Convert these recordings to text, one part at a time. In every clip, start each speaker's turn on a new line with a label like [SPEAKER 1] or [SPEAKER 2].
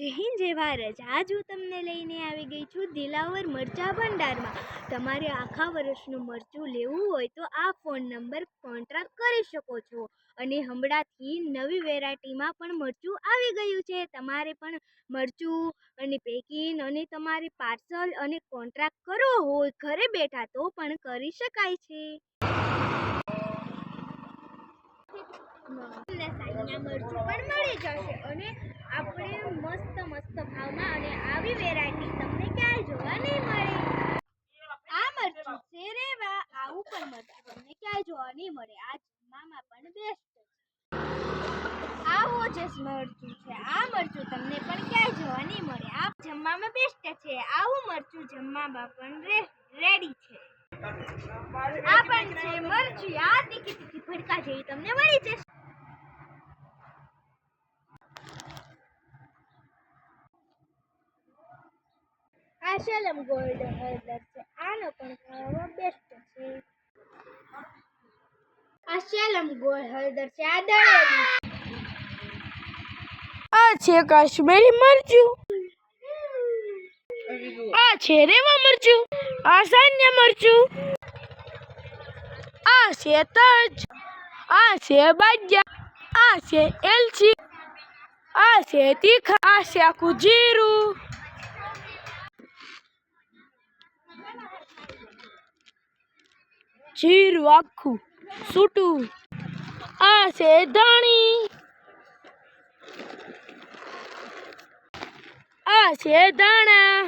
[SPEAKER 1] જય હિન્દ જય ભારત। આજ હું તમને લઈને આવી ગઈ છું દિલાવર મરચા ભંડારમાં। તમારે આખા વર્ષનું મરચું લેવું હોય તો આ ફોન નંબર કોન્ટેક્ટ કરી શકો છો। અને હમણાંથી નવી વેરાયટીમાં પણ મરચું આવી ગયું છે। તમારે પણ મરચું અને પેકિંગ અને તમારે પાર્સલ અને કોન્ટ્રાક્ટ કરવો હોય ઘરે બેઠા તો પણ કરી શકાય છે। સાઈના મરચું પણ મળી જશે અને આપણે મસ્ત ભાવમાં અને આવી વેરાયટી તમને ક્યાંય જોવા નહીં મળે। આ મરચું છે રેવા આવું પણ મરચું તમને ક્યાંય જોવા નહીં મળે। આ જમવામાં પણ બેસ્ટ છે। આવો જે મરચું છે આ મરચું તમને પણ ક્યાંય જોવા નહીં મળે। આ જમવામાં બેસ્ટ છે। આવું મરચું જમવામાં પણ રેડી છે। આ પણ છે મરચું આ તીખી ભડકા જેવી તમને મળી જશે। આ શેલમ ગોલ્ડ હળદર છે આનો પણ ખાવામાં બેસ્ટ છે। આ શેલમ ગોલ્ડ હળદર છે આ દળેલી છે।
[SPEAKER 2] આ છે કાશ્મીરી મરચું, આ છે રેવા મરચું, આ સાન્ય મરચું, આ છે તજ, આ છે બાજ્યા, આ છે એલચી, આ છે તીખા, આ છે આખું જીરું, જીરું આખું સૂટું, આ છે ધાણી, આ છે ધાણા।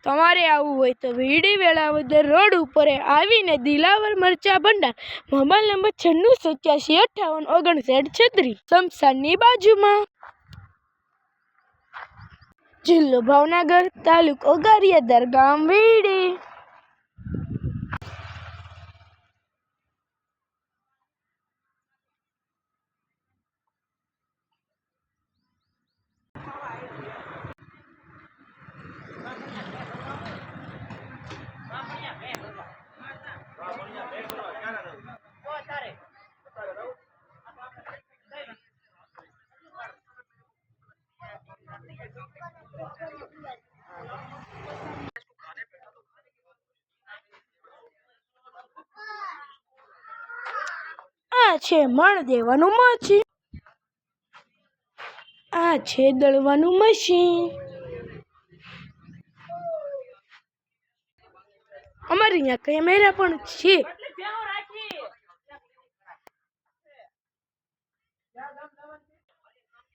[SPEAKER 2] તમારે આવવું હોય તો વીડી વેળાવદર રોડ ઉપર આવીને દિલાવર મરચા ભંડાર મોબાઈલ નંબર 9687585936 શમશાનની બાજુમાં, જિલ્લો ભાવનગર, તાલુકો ગારિયાધાર, ગામ વીડી। આ છે મણ દેવાનું મશીન, આ છે દળવાનું મશીન। અમારે અહીંયા કેમેરા પણ છે।